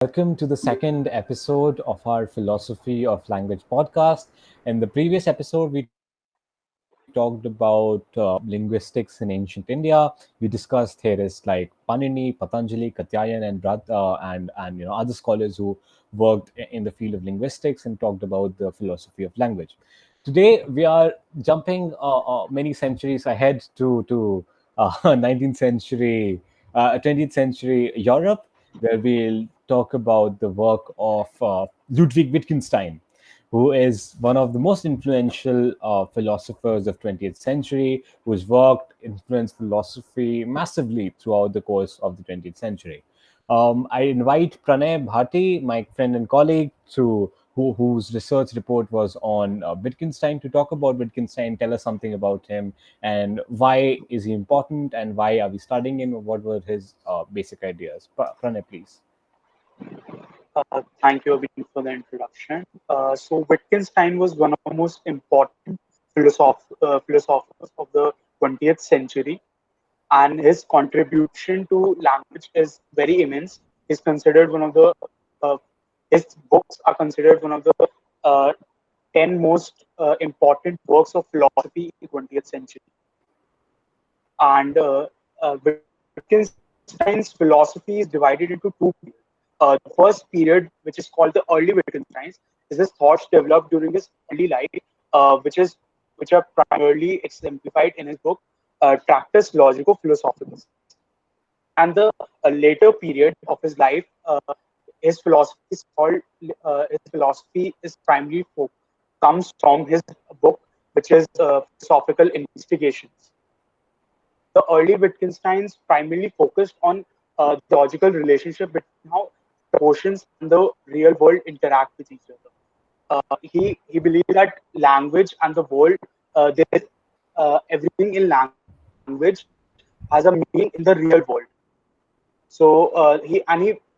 Welcome to the second episode of our Philosophy of Language podcast. In the previous episode, we talked about linguistics in ancient India. We discussed theorists like Panini, Patanjali, Katyayan, and other scholars who worked in the field of linguistics and talked about the philosophy of language. Today, we are jumping many centuries ahead to 19th century, 20th century Europe, where we'll talk about the work of Ludwig Wittgenstein, who is one of the most influential philosophers of 20th century, whose work influenced philosophy massively throughout the course of the 20th century. I invite Pranay Bhati, my friend and colleague, whose research report was on Wittgenstein, to talk about Wittgenstein, tell us something about him, and why is he important, and why are we studying him, what were his basic ideas. Pranay, please. Thank you, Abhi, for the introduction. So Wittgenstein was one of the most important philosophers of the 20th century, and his contribution to language is very immense. He's considered one of the uh, his books are considered one of the uh, 10 most important works of philosophy in the 20th century. And Wittgenstein's philosophy is divided into two periods. The first period, which is called the early Wittgensteins, is his thoughts developed during his early life, which are primarily exemplified in his book Tractatus Logico Philosophicus. And the later period of his life, his philosophy is called his philosophy is primarily comes from his book, which is Philosophical Investigations. The early Wittgensteins primarily focused on the logical relationship between how proportions and the real world interact with each other. He believed that language and the world, there is everything in language has a meaning in the real world. So he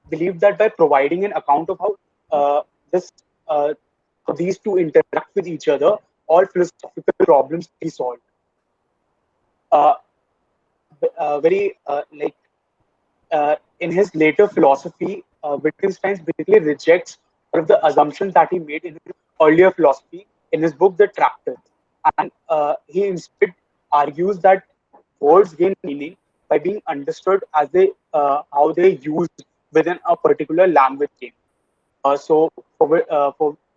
believed that by providing an account of how this how these two interact with each other, all philosophical problems can be solved. Uh, very in his later philosophy, Wittgenstein basically rejects all of the assumptions that he made in his earlier philosophy in his book, The Tractatus. And he instead argues that words gain meaning by being understood as they how they used within a particular language game. For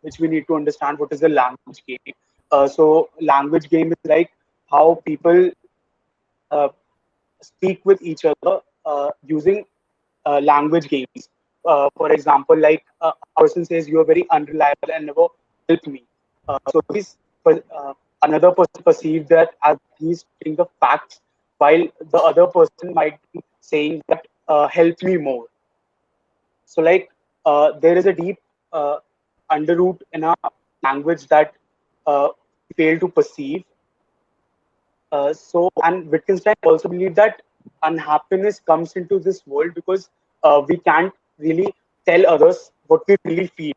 which we need to understand what is a language game. So language game is like how people uh, speak with each other using language games. For example, like a person says, "You are very unreliable and never help me." So another person perceives that as he's stating the facts, while the other person might be saying that "help me more." So, like, there is a deep uh, underroot in our language that we fail to perceive. And Wittgenstein also believed that unhappiness comes into this world because we can't really tell others what we really feel.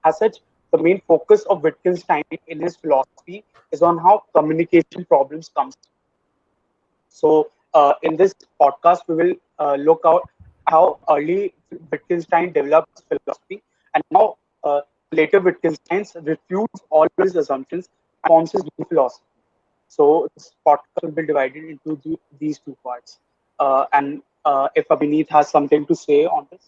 As such, the main focus of Wittgenstein in his philosophy is on how communication problems comes. So, in this podcast, we will look out how early Wittgenstein developed his philosophy and how later Wittgenstein refutes all his assumptions and forms his new philosophy. So, this podcast will be divided into these two parts. And if Abhineet has something to say on this.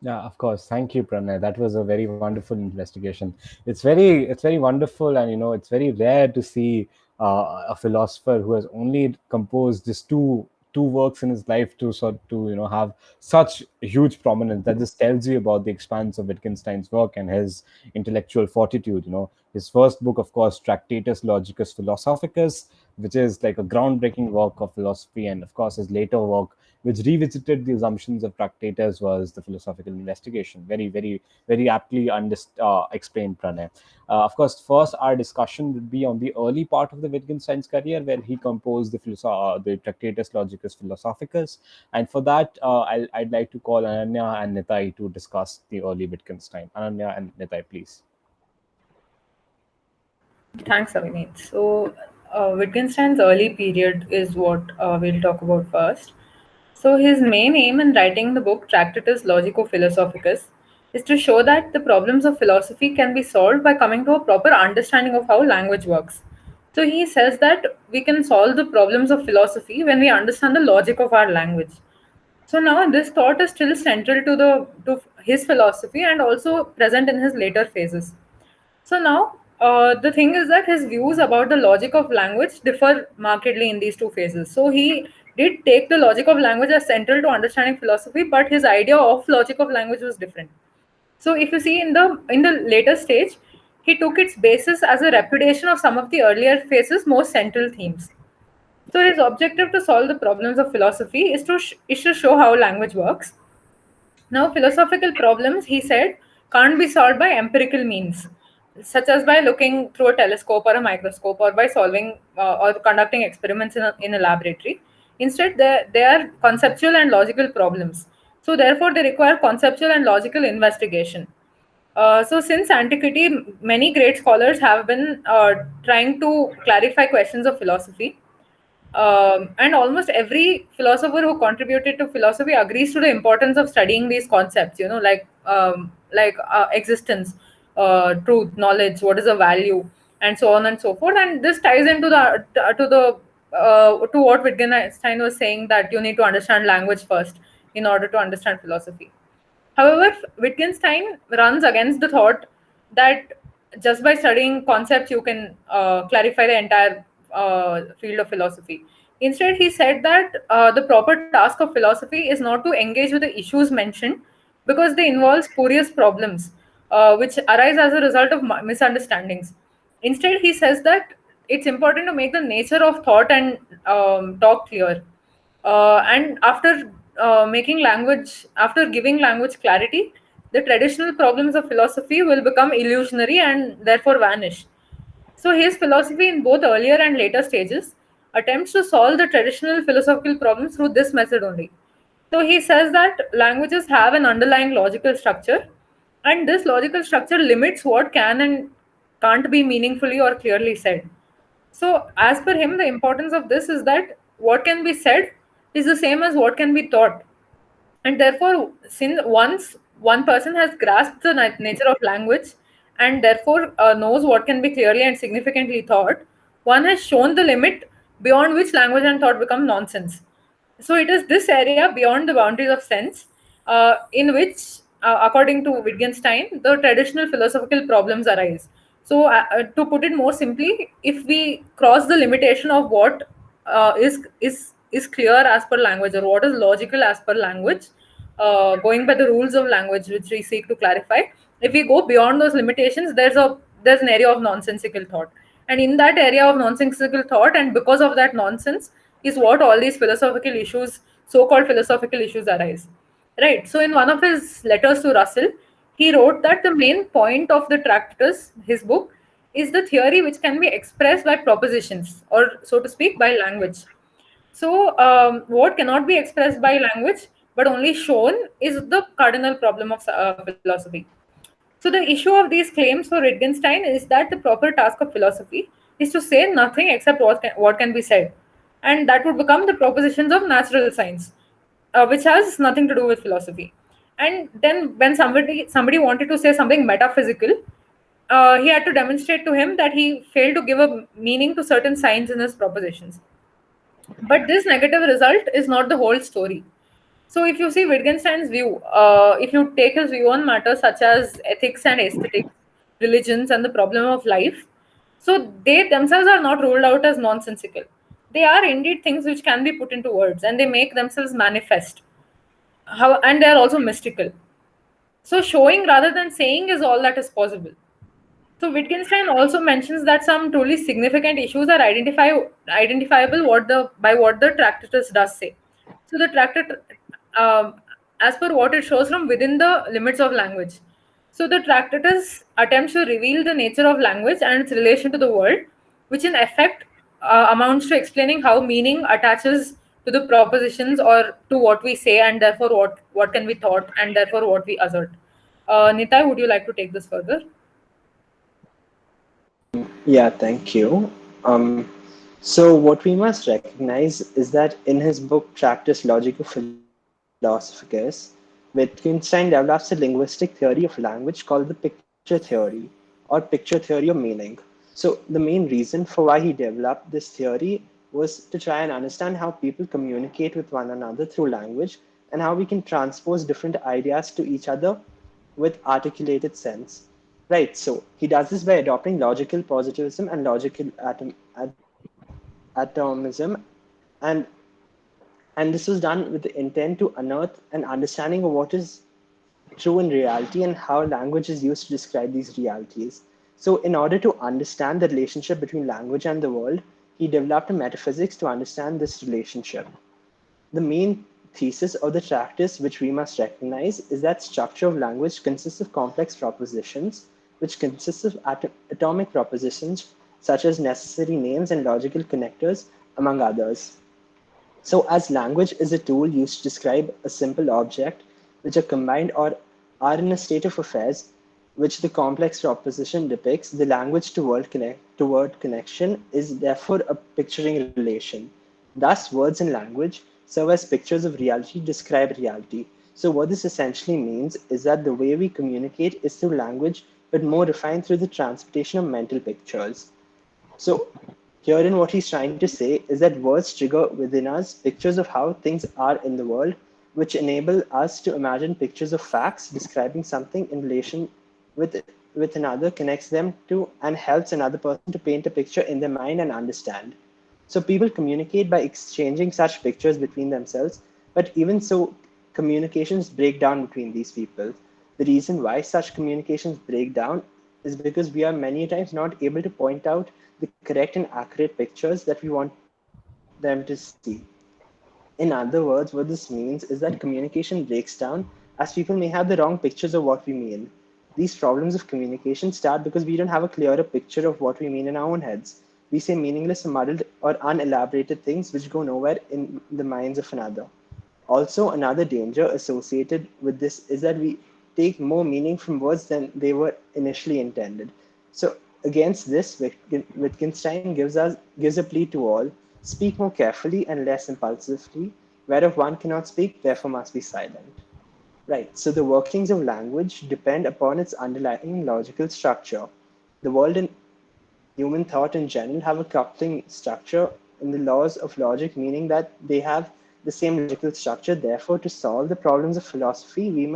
Yeah, of course. Thank you, Pranay. That was a very wonderful investigation. It's very wonderful, and it's very rare to see a philosopher who has only composed just two works in his life to have such huge prominence. That just tells you about the expanse of Wittgenstein's work and his intellectual fortitude. His first book, of course, Tractatus Logicus Philosophicus, which is like a groundbreaking work of philosophy, and of course his later work, which revisited the assumptions of Tractatus, was the philosophical investigation. Very, very, very aptly explained, Pranay. Of course, first our discussion would be on the early part of the Wittgenstein's career, where he composed the Tractatus Logicus Philosophicus. And for that, I'd like to call Ananya and Nitai to discuss the early Wittgenstein. Ananya and Nitai, please. Thanks, Avineet. So, Wittgenstein's early period is what we'll talk about first. So his main aim in writing the book Tractatus Logico Philosophicus is to show that the problems of philosophy can be solved by coming to a proper understanding of how language works. So he says that we can solve the problems of philosophy when we understand the logic of our language. So now this thought is still central to his philosophy and also present in his later phases. So now the thing is that his views about the logic of language differ markedly in these two phases. So he did take the logic of language as central to understanding philosophy, but his idea of logic of language was different. So if you see in the later stage, he took its basis as a repudiation of some of the earlier phases' most central themes. So his objective to solve the problems of philosophy is to show how language works. Now, philosophical problems, he said, can't be solved by empirical means, such as by looking through a telescope or a microscope or by solving or conducting experiments in a laboratory. Instead, they are conceptual and logical problems. So, therefore, they require conceptual and logical investigation. So, since antiquity, many great scholars have been trying to clarify questions of philosophy, and almost every philosopher who contributed to philosophy agrees to the importance of studying these concepts, like existence, truth, knowledge, what is a value, and so on and so forth. And this ties into to what Wittgenstein was saying, that you need to understand language first in order to understand philosophy. However, Wittgenstein runs against the thought that just by studying concepts you can clarify the entire field of philosophy. Instead, he said that the proper task of philosophy is not to engage with the issues mentioned because they involve spurious problems which arise as a result of misunderstandings. Instead, he says that it's important to make the nature of thought and talk clear. And after giving language clarity, the traditional problems of philosophy will become illusionary and therefore vanish. So his philosophy in both earlier and later stages attempts to solve the traditional philosophical problems through this method only. So he says that languages have an underlying logical structure, and this logical structure limits what can and can't be meaningfully or clearly said. So, as per him, the importance of this is that what can be said is the same as what can be taught. And therefore, since once one person has grasped the nature of language and therefore knows what can be clearly and significantly taught, one has shown the limit beyond which language and thought become nonsense. So it is this area beyond the boundaries of sense in which, according to Wittgenstein, the traditional philosophical problems arise. So, to put it more simply, if we cross the limitation of what is clear as per language or what is logical as per language, going by the rules of language which we seek to clarify, if we go beyond those limitations, there's an area of nonsensical thought, and in that area of nonsensical thought, and because of that nonsense, is what all these philosophical issues, so-called philosophical issues, arise. Right. So in one of his letters to Russell, he wrote that the main point of the Tractatus, his book, is the theory which can be expressed by propositions, or so to speak, by language. So, what cannot be expressed by language but only shown is the cardinal problem of philosophy. So, the issue of these claims for Wittgenstein is that the proper task of philosophy is to say nothing except what can be said, and that would become the propositions of natural science, which has nothing to do with philosophy. And then, when somebody wanted to say something metaphysical, he had to demonstrate to him that he failed to give a meaning to certain signs in his propositions. But this negative result is not the whole story. So, if you see Wittgenstein's view, if you take his view on matters such as ethics and aesthetics, religions, and the problem of life, so they themselves are not ruled out as nonsensical. They are indeed things which can be put into words, and they make themselves manifest. And they are also mystical. So, showing rather than saying is all that is possible. So Wittgenstein also mentions that some truly significant issues are identifiable by what the Tractatus does say. So the Tractate, um, as per what it shows from within the limits of language. So the Tractatus attempts to reveal the nature of language and its relation to the world, which in effect amounts to explaining how meaning attaches to the propositions or to what we say, and therefore what can be taught, and therefore what we assert. Nitai, would you like to take this further? Yeah, thank you. So, what we must recognize is that in his book Tractatus Logico Philosophicus, Wittgenstein develops a linguistic theory of language called the picture theory or picture theory of meaning. So, the main reason for why he developed this theory was to try and understand how people communicate with one another through language and how we can transpose different ideas to each other with articulated sense. Right, so he does this by adopting logical positivism and logical atomism, and and this was done with the intent to unearth an understanding of what is true in reality and how language is used to describe these realities. So, in order to understand the relationship between language and the world, he developed a metaphysics to understand this relationship. The main thesis of the Tractatus, which we must recognize, is that structure of language consists of complex propositions, which consists of atomic propositions such as necessary names and logical connectors, among others. So, as language is a tool used to describe a simple object, which are combined or are in a state of affairs, which the complex proposition depicts, the language to word connection is therefore a picturing relation. Thus, words in language serve as pictures of reality to describe reality. So, what this essentially means is that the way we communicate is through language, but more refined through the transportation of mental pictures. So, herein, what he's trying to say is that words trigger within us pictures of how things are in the world, which enable us to imagine pictures of facts describing something in relation with another, connects them to and helps another person to paint a picture in their mind and understand. So people communicate by exchanging such pictures between themselves, but even so, communications break down between these people. The reason why such communications break down is because we are many times not able to point out the correct and accurate pictures that we want them to see. In other words, what this means is that communication breaks down as people may have the wrong pictures of what we mean. These problems of communication start because we don't have a clearer picture of what we mean in our own heads. We say meaningless, muddled, or unelaborated things which go nowhere in the minds of another. Also, another danger associated with this is that we take more meaning from words than they were initially intended. So, against this, Wittgenstein gives a plea to all: speak more carefully and less impulsively. Whereof one cannot speak, therefore must be silent. Right. So the workings of language depend upon its underlying logical structure. The world and human thought in general have a coupling structure in the laws of logic, meaning that they have the same logical structure. Therefore, to solve the problems of philosophy, we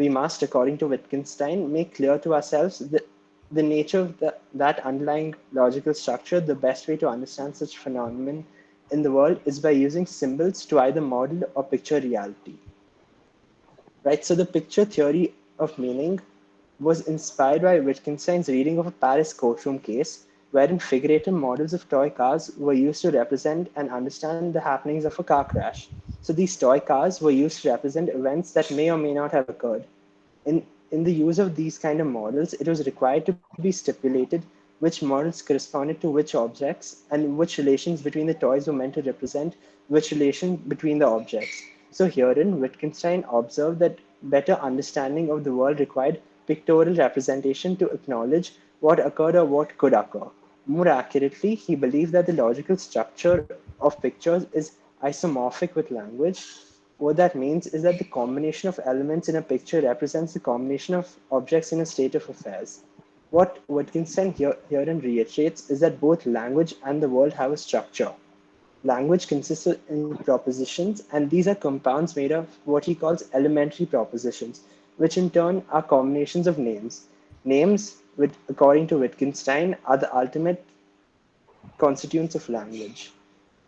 must, according to Wittgenstein, make clear to ourselves the nature of that underlying logical structure. The best way to understand such phenomenon in the world is by using symbols to either model or picture reality. Right, so the picture theory of meaning was inspired by Wittgenstein's reading of a Paris courtroom case wherein figurative models of toy cars were used to represent and understand the happenings of a car crash. So these toy cars were used to represent events that may or may not have occurred. In the use of these kind of models, it was required to be stipulated which models corresponded to which objects and which relations between the toys were meant to represent which relation between the objects. So herein, Wittgenstein observed that better understanding of the world required pictorial representation to acknowledge what occurred or what could occur. More accurately, he believed that the logical structure of pictures is isomorphic with language. What that means is that the combination of elements in a picture represents the combination of objects in a state of affairs. What Wittgenstein herein reiterates is that both language and the world have a structure. Language consists in propositions, and these are compounds made of what he calls elementary propositions, which in turn are combinations of names. Names, which, according to Wittgenstein, are the ultimate constituents of language.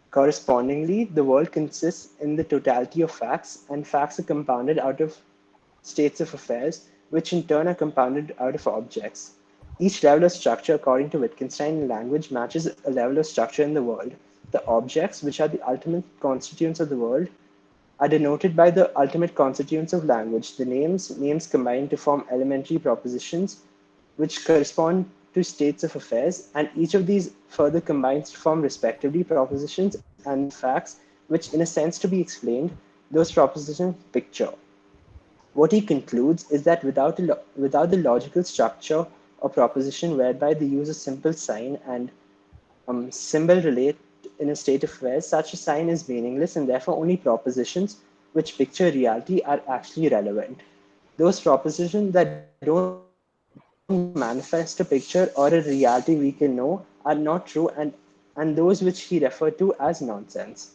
Correspondingly, the world consists in the totality of facts, and facts are compounded out of states of affairs, which in turn are compounded out of objects. Each level of structure, according to Wittgenstein in language, matches a level of structure in the world. The objects, which are the ultimate constituents of the world, are denoted by the ultimate constituents of language. The names combine to form elementary propositions, which correspond to states of affairs, and each of these further combines to form respectively propositions and facts, which in a sense to be explained, those propositions picture. What he concludes is that without the logical structure or proposition whereby the use of simple sign and Symbol relate in a state of affairs, such a sign is meaningless and therefore only propositions which picture reality are actually relevant. Those propositions that don't manifest a picture or a reality we can know are not true, and those which he referred to as nonsense.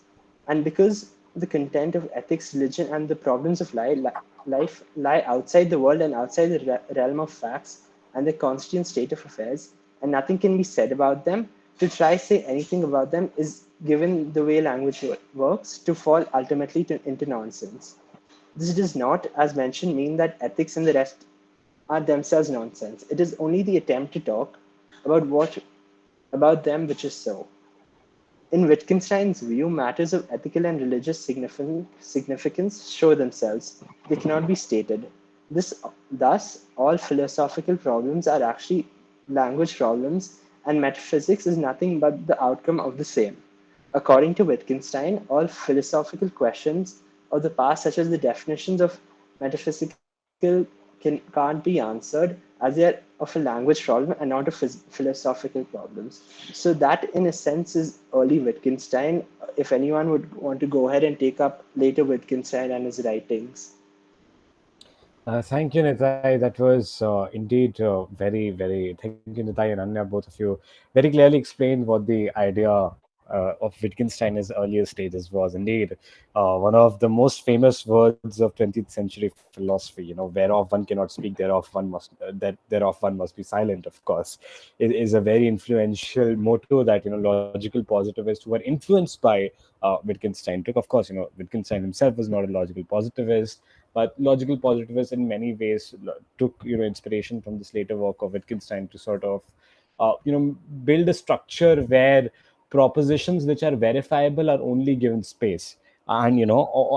And because the content of ethics, religion, and the problems of life lie outside the world and outside the realm of facts and the constant state of affairs, and nothing can be said about them, to try say anything about them is, given the way language works, to fall ultimately into nonsense. This does not, as mentioned, mean that ethics and the rest are themselves nonsense. It is only the attempt to talk about what about them which is so. In Wittgenstein's view, matters of ethical and religious significance show themselves. They cannot be stated. Thus, all philosophical problems are actually language problems, and metaphysics is nothing but the outcome of the same. According to Wittgenstein, all philosophical questions of the past, such as the definitions of metaphysical, can't be answered, as they are of a language problem and not of philosophical problems. So that, in a sense, is early Wittgenstein. If anyone would want to go ahead and take up later Wittgenstein and his writings. Thank you, Nitai. That was indeed very. Thank you, Nitai and Anya, both of you. Very clearly explained what the idea of Wittgenstein in his earlier stages was. Indeed, one of the most famous words of 20th century philosophy. Whereof one cannot speak, thereof one must be silent. Of course, it is a very influential motto that logical positivists who were influenced by Wittgenstein took. Of course, Wittgenstein himself was not a logical positivist, but logical positivists in many ways took inspiration from this later work of Wittgenstein to sort of build a structure where propositions which are verifiable are only given space, and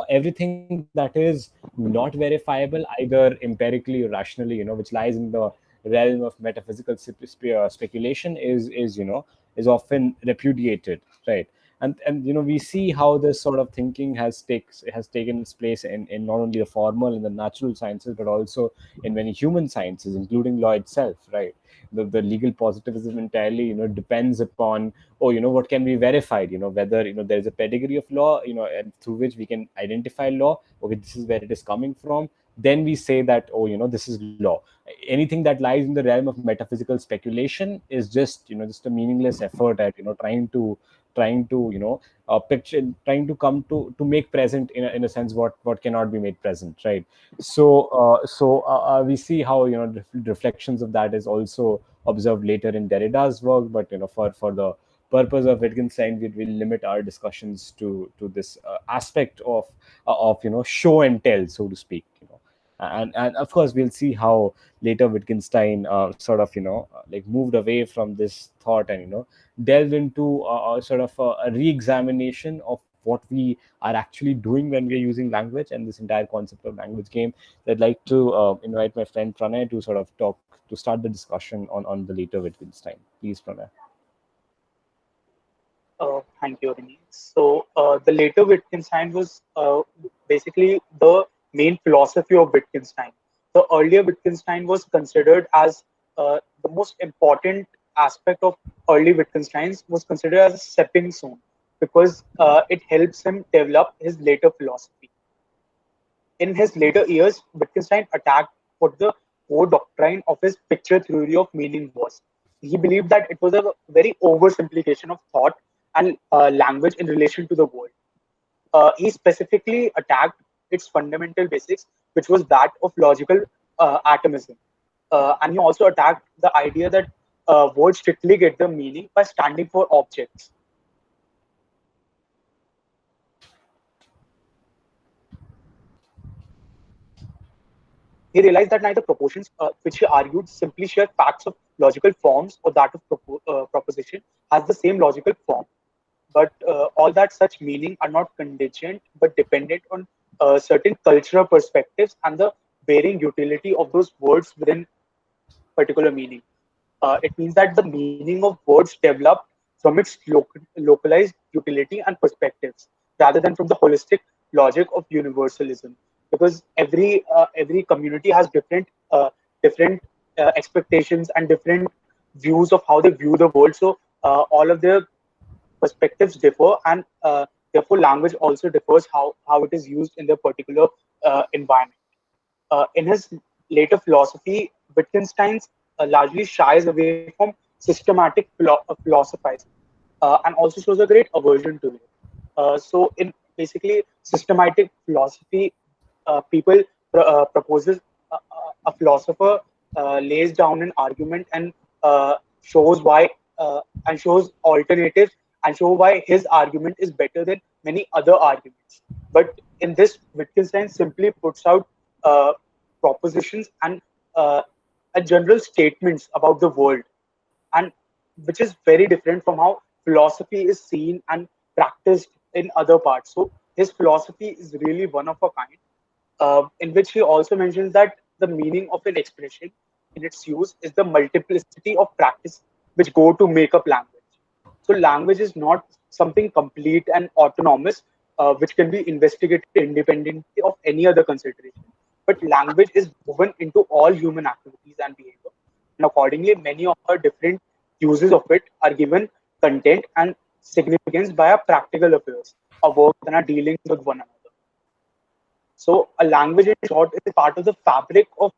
everything that is not verifiable either empirically or rationally, which lies in the realm of metaphysical speculation, is often repudiated, right? And we see how this sort of thinking has taken its place in not only the formal and the natural sciences, but also in many human sciences, including law itself, right? The legal positivism entirely depends upon, oh, what can be verified, whether there is a pedigree of law, and through which we can identify law. Okay, this is where it is coming from. Then we say that, oh, this is law. Anything that lies in the realm of metaphysical speculation is just a meaningless effort at trying to picture, trying to come to make present in a sense what cannot be made present, right? So we see how reflections of that is also observed later in Derrida's work, but for the purpose of Wittgenstein, we will limit our discussions to this aspect of show and tell, so to speak. And of course we'll see how later Wittgenstein sort of like moved away from this thought and delved into sort of a re-examination of what we are actually doing when we're using language and this entire concept of language game. I'd like to invite my friend Pranay to sort of talk to start the discussion on the later Wittgenstein. Please, Pranay. Thank you, Rini. So, the later Wittgenstein was basically the main philosophy of Wittgenstein. The earlier Wittgenstein was considered as the most important aspect of early Wittgenstein's was considered as a stepping stone because it helps him develop his later philosophy. In his later years, Wittgenstein attacked what the core doctrine of his picture theory of meaning was. He believed that it was a very oversimplification of thought and language in relation to the world. He specifically attacked its fundamental basics, which was that of logical atomism. And he also attacked the idea that words strictly get the meaning by standing for objects. He realized that neither proportions, which he argued simply share facts of logical forms or that of proposition, has the same logical form. But all that such meaning are not contingent but dependent on certain cultural perspectives and the varying utility of those words within particular meaning. It means that the meaning of words developed from its localized utility and perspectives rather than from the holistic logic of universalism. Because every community has different expectations and different views of how they view the world. So all of their perspectives differ, and therefore language also differs how it is used in their particular environment. In his later philosophy, Wittgenstein largely shies away from systematic philosophizing, and also shows a great aversion to it. So, in basically systematic philosophy, people proposes a philosopher lays down an argument and shows why and shows alternatives and show why his argument is better than many other arguments. But in this, Wittgenstein simply puts out uh, propositions and uh, general statements about the world, and which is very different from how philosophy is seen and practiced in other parts. So his philosophy is really one of a kind, in which he also mentions that the meaning of an expression in its use is the multiplicity of practice which go to make up language. So language is not something complete and autonomous, which can be investigated independently of any other consideration. But language is woven into all human activities and behavior, and accordingly, many of our different uses of it are given content and significance by our practical affairs, our work, and our dealings with one another. So, a language, in short, is part of the fabric of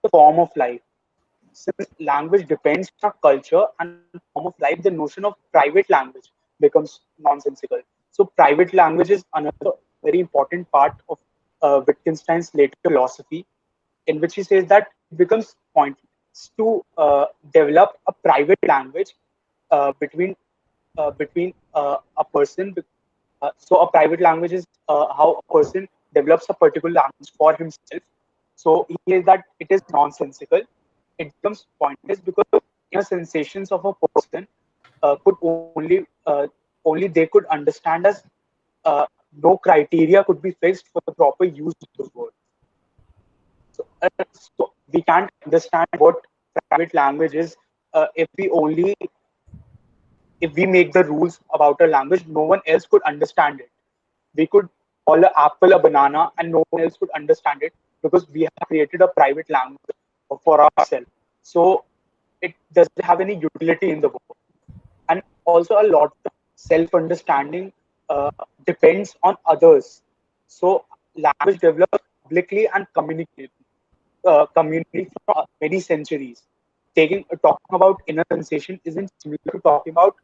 the form of life. Since language depends on our culture and form of life, the notion of private language becomes nonsensical. So, private language is another very important part of Wittgenstein's later philosophy, in which he says that it becomes pointless to develop a private language between a person. So a private language is how a person develops a particular language for himself. So he says that it is nonsensical. It becomes pointless because inner sensations of a person could only they could understand as uh, no criteria could be fixed for the proper use of those words. So we can't understand what private language is if we make the rules about a language, no one else could understand it. We could call an apple a banana, and no one else could understand it because we have created a private language for ourselves. So it doesn't have any utility in the world. And also, a lot of self-understanding depends on others. So language develops publicly and community for many centuries. Talking about inner sensation isn't similar to talking about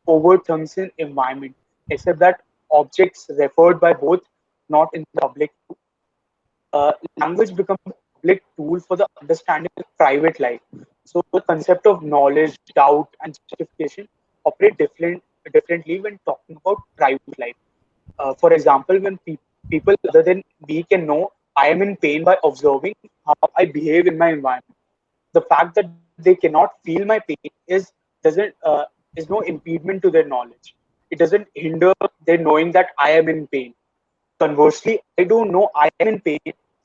overt terms in environment, except that objects referred by both, not in the public. Language becomes a public tool for the understanding of private life. So the concept of knowledge, doubt, and justification operate differently when talking about private life. For example, when people other than me can know I am in pain by observing how I behave in my environment. The fact that they cannot feel my pain is no impediment to their knowledge. It doesn't hinder their knowing that I am in pain. Conversely, I don't know I am in pain.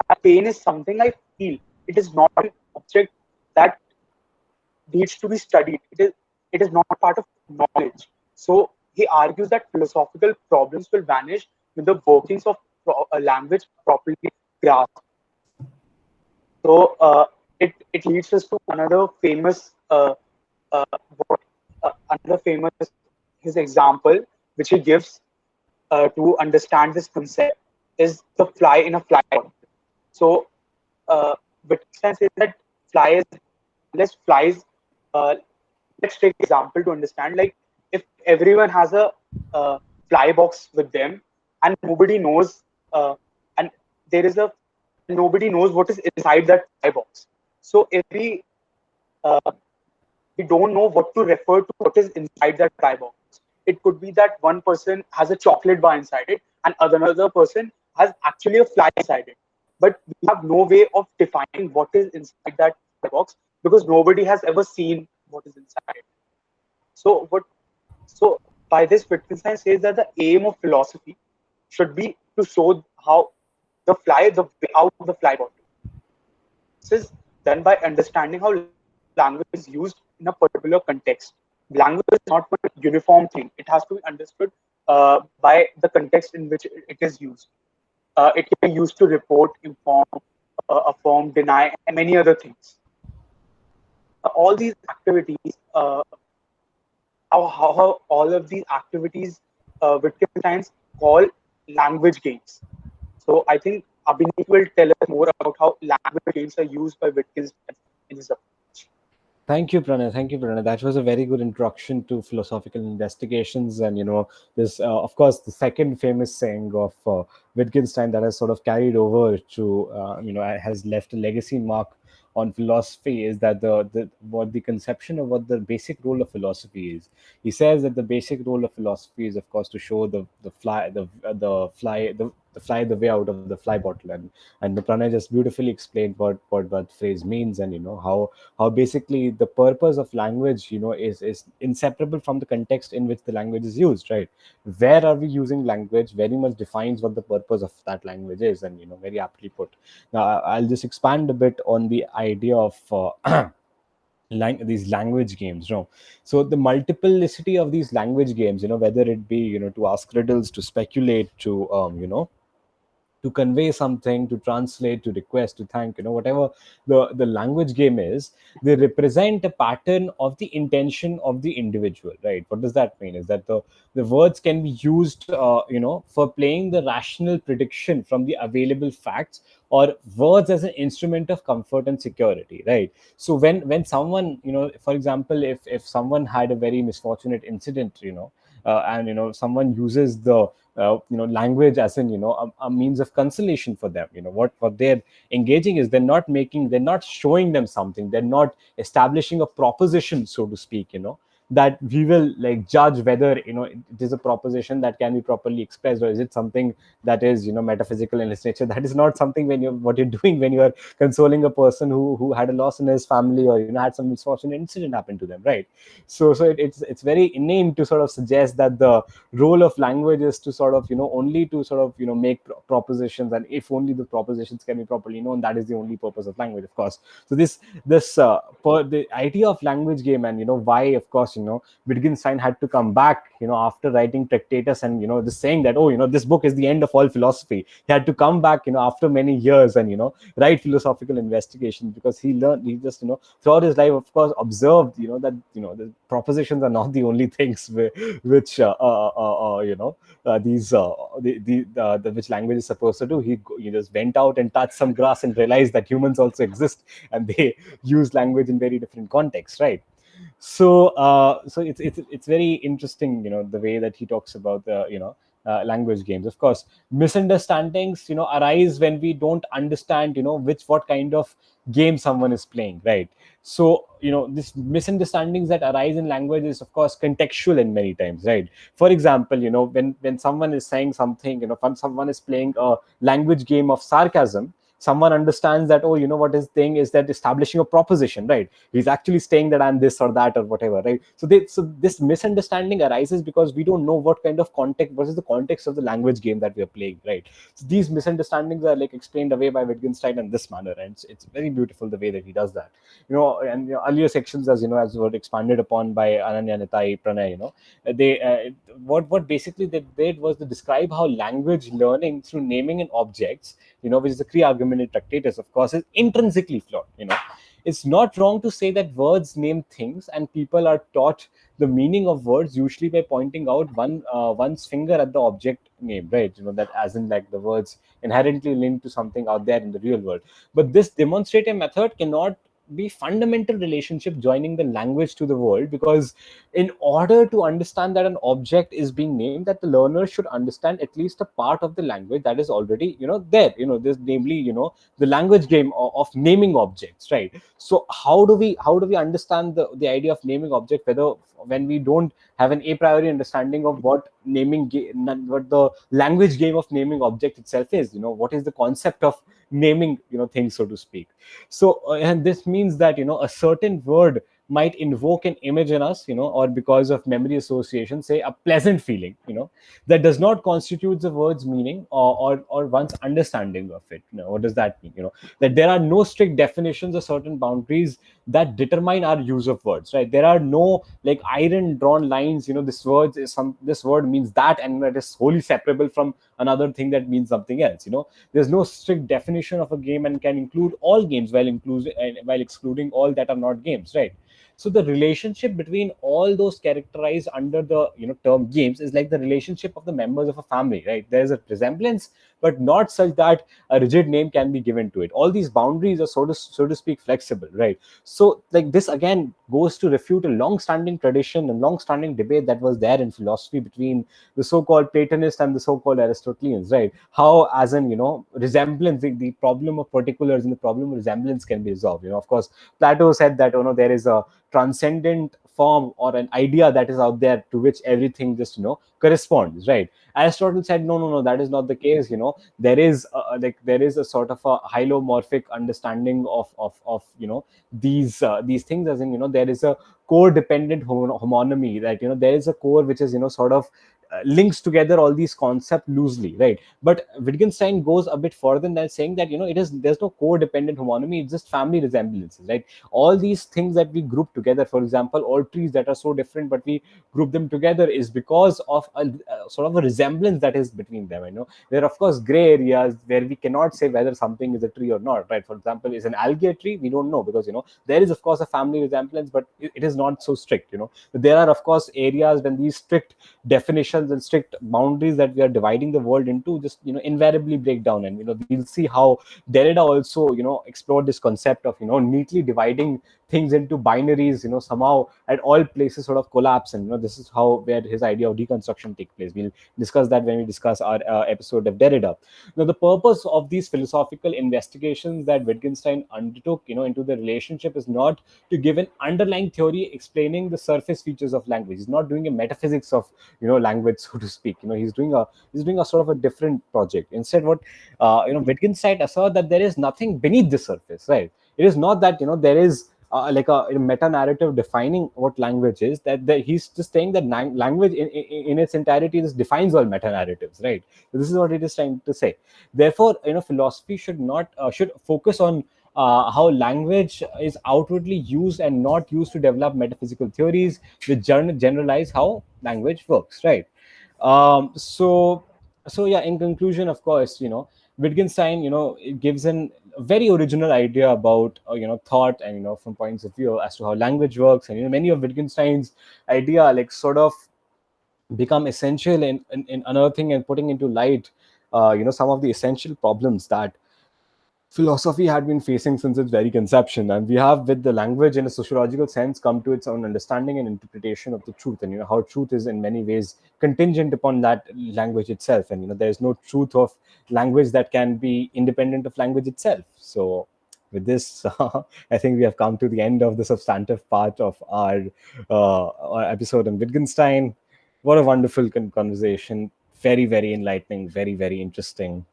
That pain is something I feel. It is not an object that needs to be studied. It is not part of knowledge. So he argues that philosophical problems will vanish when the workings of a language properly grasped. So it leads us to uh, what, another famous his example which he gives to understand this concept is the fly in a fly bottle. So Wittgenstein says that flies, unless flies, uh, let's take example to understand. Like if everyone has a fly box with them and nobody knows, and there is a nobody knows what is inside that fly box. So if uh, we don't know what to refer to what is inside that fly box. It could be that one person has a chocolate bar inside it and another person has actually a fly inside it. But we have no way of defining what is inside that fly box because nobody has ever seen what is inside it. So what so by this Wittgenstein says that the aim of philosophy should be to show how the way out of the fly bottle. This is done by understanding how language is used in a particular context. Language is not one uniform thing. It has to be understood by the context in which it is used. It can be used to report, inform, affirm, deny, and many other things. All these activities how all of these activities Wittgenstein's call language games. So I think Abhinav will tell us more about how language games are used by Wittgenstein in his approach. Thank you, Pranay. Thank you, Pranay. That was a very good introduction to philosophical investigations. And, this, of course, the second famous saying of Wittgenstein that has sort of carried over to, has left a legacy mark on philosophy is that what the conception of what the basic role of philosophy is. He says that the basic role of philosophy is, of course, to show the fly the way out of the fly bottle, and the Pranay just beautifully explained what that phrase means, and how basically the purpose of language is inseparable from the context in which the language is used, right? Where are we using language very much defines what the purpose of that language is, and very aptly put. Now I'll just expand a bit on the idea of these language games. So the multiplicity of these language games, whether it be to ask riddles, to speculate, to convey something, to translate, to request, to thank, whatever the language game is, they represent a pattern of the intention of the individual, right? What does that mean? Is that the words can be used, for playing the rational prediction from the available facts, or words as an instrument of comfort and security, right? So when someone, for example, if someone had a very misfortunate incident, and someone uses the language as in a means of consolation for them, what they're engaging is they're not showing them something, they're not establishing a proposition, so to speak, that we will like judge whether it is a proposition that can be properly expressed, or is it something that is metaphysical in its nature. That is not something what you're doing when you are consoling a person who had a loss in his family, or had some misfortunate incident happen to them, right? So it's very inane to sort of suggest that the role of language is to sort of only to sort of make propositions, and if only the propositions can be properly known, that is the only purpose of language, of course. So the idea of language game, and why, of course, Wittgenstein had to come back after writing Tractatus, and just saying that, oh, this book is the end of all philosophy. He had to come back after many years, and write philosophical investigations, because he just throughout his life, of course, observed that the propositions are not the only things which these which language is supposed to do. He just went out and touched some grass and realized that humans also exist, and they use language in very different contexts, right? So it's very interesting, the way that he talks about the language games. Of course, misunderstandings arise when we don't understand what kind of game someone is playing, right? So this misunderstandings that arise in language is, of course, contextual in many times, right? For example, when someone is saying something, when someone is playing a language game of sarcasm, someone understands that, oh, what his thing is, that establishing a proposition, right? He's actually saying that I'm this or that or whatever, right? So this misunderstanding arises because we don't know what kind of context, what is the context of the language game that we are playing, right? So these misunderstandings are like explained away by Wittgenstein in this manner, and it's very beautiful the way that he does that. And earlier sections, as were expanded upon by Ananya, Nitai, Pranay, they what basically they did was to describe how language learning through naming and objects, which is the key argument in Tractatus, of course, is intrinsically flawed. It's not wrong to say that words name things, and people are taught the meaning of words usually by pointing out one's finger at the object name, right? That as in like the words inherently linked to something out there in the real world. But this demonstrative method cannot be fundamental relationship joining the language to the world, because in order to understand that an object is being named, that the learner should understand at least a part of the language that is already there. There's namely the language game of naming objects, right? So how do we understand the idea of naming object, whether when we don't have an a priori understanding of what what the language game of naming object itself is? What is the concept of naming things, so to speak? So and this means that a certain word might invoke an image in us, or because of memory association, say a pleasant feeling, that does not constitute the word's meaning, or one's understanding of it. What does that mean? That there are no strict definitions or certain boundaries that determine our use of words, right? There are no like iron drawn lines, this word means that, and that is wholly separable from another thing that means something else. There's no strict definition of a game, and can include all games while excluding all that are not games, right? So the relationship between all those characterized under the term games is like the relationship of the members of a family, right? There is a resemblance, but not such that a rigid name can be given to it. All these boundaries are so to speak flexible, right? So like this again goes to refute a long-standing tradition and long-standing debate that was there in philosophy between the so-called Platonists and the so-called Aristotelians, right? How, as in resemblance, the problem of particulars and the problem of resemblance can be resolved. Of course, Plato said that there is a transcendent form or an idea that is out there to which everything just corresponds, right? Aristotle said no, no, no, that is not the case. There is there is a sort of a hylomorphic understanding of these things, as in there is a core dependent homonymy, that there is a core which is sort of links together all these concepts loosely, right? But Wittgenstein goes a bit further than saying that there's no core dependent homonymy, it's just family resemblances, right? All these things that we group together, for example, all trees that are so different but we group them together, is because of a sort of a resemblance that is between them. There are of course gray areas where we cannot say whether something is a tree or not, right? For example, is an algae a tree? We don't know, because there is of course a family resemblance, but it is not so strict. There are of course areas when these strict definitions and strict boundaries that we are dividing the world into just invariably break down. And we'll see how Derrida also explored this concept of neatly dividing things into binaries, somehow at all places sort of collapse. And this is how where his idea of deconstruction take place. We'll discuss that when we discuss our episode of Derrida. Now, the purpose of these philosophical investigations that Wittgenstein undertook into the relationship is not to give an underlying theory explaining the surface features of language. He's not doing a metaphysics of language, so to speak. He's doing a sort of a different project. Instead, what Wittgenstein assert that there is nothing beneath the surface, right? It is not that there is like a meta narrative defining what language is. That he's just saying that language in its entirety just defines all meta narratives, right? So this is what it is trying to say. Therefore, philosophy should focus on how language is outwardly used and not used to develop metaphysical theories which generalize how language works, right? So yeah, in conclusion, of course, Wittgenstein it gives an very original idea about thought, and from points of view as to how language works. And many of Wittgenstein's idea like sort of become essential in unearthing and putting into light some of the essential problems that philosophy had been facing since its very conception. And we have, with the language in a sociological sense, come to its own understanding and interpretation of the truth, and how truth is in many ways contingent upon that language itself. And there is no truth of language that can be independent of language itself. So with this, I think we have come to the end of the substantive part of our episode on Wittgenstein. What a wonderful conversation! Very, very enlightening. Very, very interesting.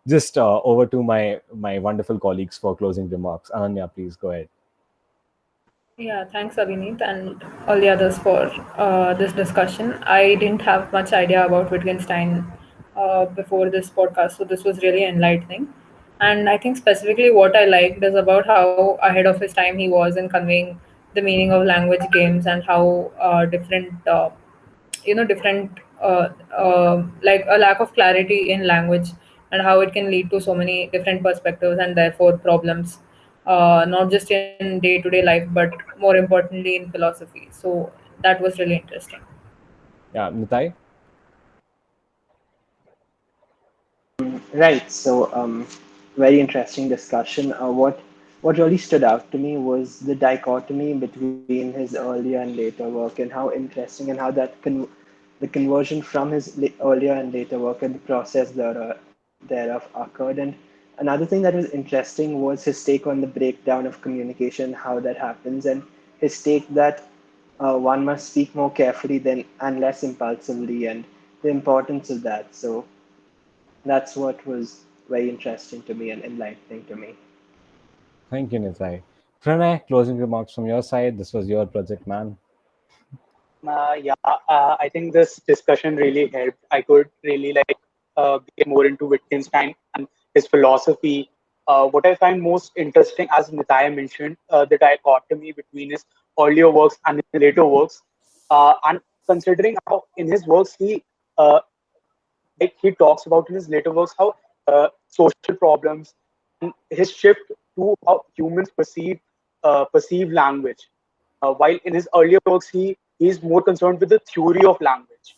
Just over to my wonderful colleagues for closing remarks. Ananya, please go ahead. Yeah, thanks, Abhineet, and all the others for this discussion. I didn't have much idea about Wittgenstein before this podcast, so this was really enlightening. And I think specifically what I liked is about how ahead of his time he was in conveying the meaning of language games, and how different like a lack of clarity in language, and how it can lead to so many different perspectives and therefore problems, not just in day-to-day life but more importantly in philosophy. So that was really interesting. Yeah, Nitai. Right. So, very interesting discussion. What really stood out to me was the dichotomy between his earlier and later work, and how interesting, and how the conversion from his earlier and later work and the process thereof occurred. And another thing that was interesting was his take on the breakdown of communication, how that happens, and his take that one must speak more carefully than and less impulsively, and the importance of that. So that's what was very interesting to me and enlightening to me. Thank you, Nitai. Pranay, closing remarks from your side. This was your project, man. Yeah, I think this discussion really helped. I could really get more into Wittgenstein and his philosophy. What I find most interesting, as Nitaya mentioned, the dichotomy between his earlier works and his later works, and considering how in his works uh, he talks about in his later works how social problems and his shift to how humans perceive language. while in his earlier works he is more concerned with the theory of language.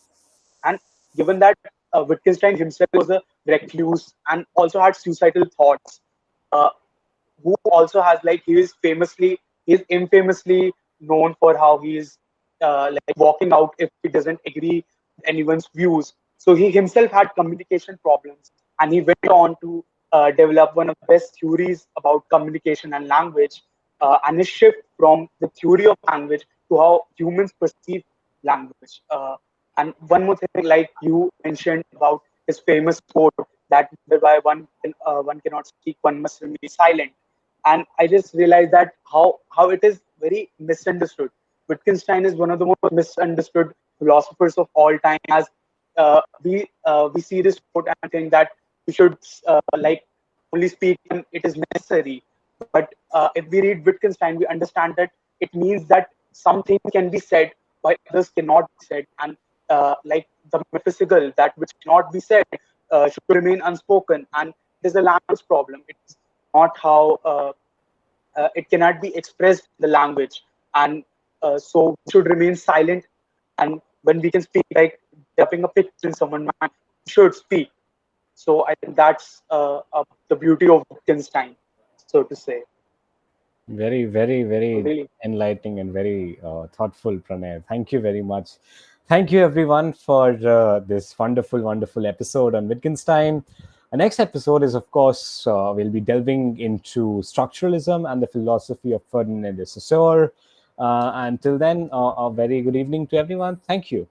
And given that Wittgenstein himself was a recluse and also had suicidal thoughts, uh, who also has like he is infamously known for how he is like walking out if he doesn't agree with anyone's views. So he himself had communication problems, and he went on to develop one of the best theories about communication and language, and his shift from the theory of language to how humans perceive language. And one more thing, like you mentioned about his famous quote that whereby one cannot speak, one must remain silent. And I just realized that how it is very misunderstood. Wittgenstein is one of the most misunderstood philosophers of all time. As we see this quote and think that we should like only speak when it is necessary. But if we read Wittgenstein, we understand that it means that some things can be said while others cannot be said, and like the metaphysical, that which cannot be said, should remain unspoken, and it is a language problem. It's not how it cannot be expressed in the language, and so we should remain silent. And when we can speak, like developing a picture in someone's mind, we should speak. So I think that's the beauty of Wittgenstein, so to say. Very, very, So very really, enlightening and very thoughtful, Pranay. Thank you very much. Thank you, everyone, for this wonderful, wonderful episode on Wittgenstein. Our next episode is, of course, we'll be delving into structuralism and the philosophy of Ferdinand de Saussure. Until then, a very good evening to everyone. Thank you.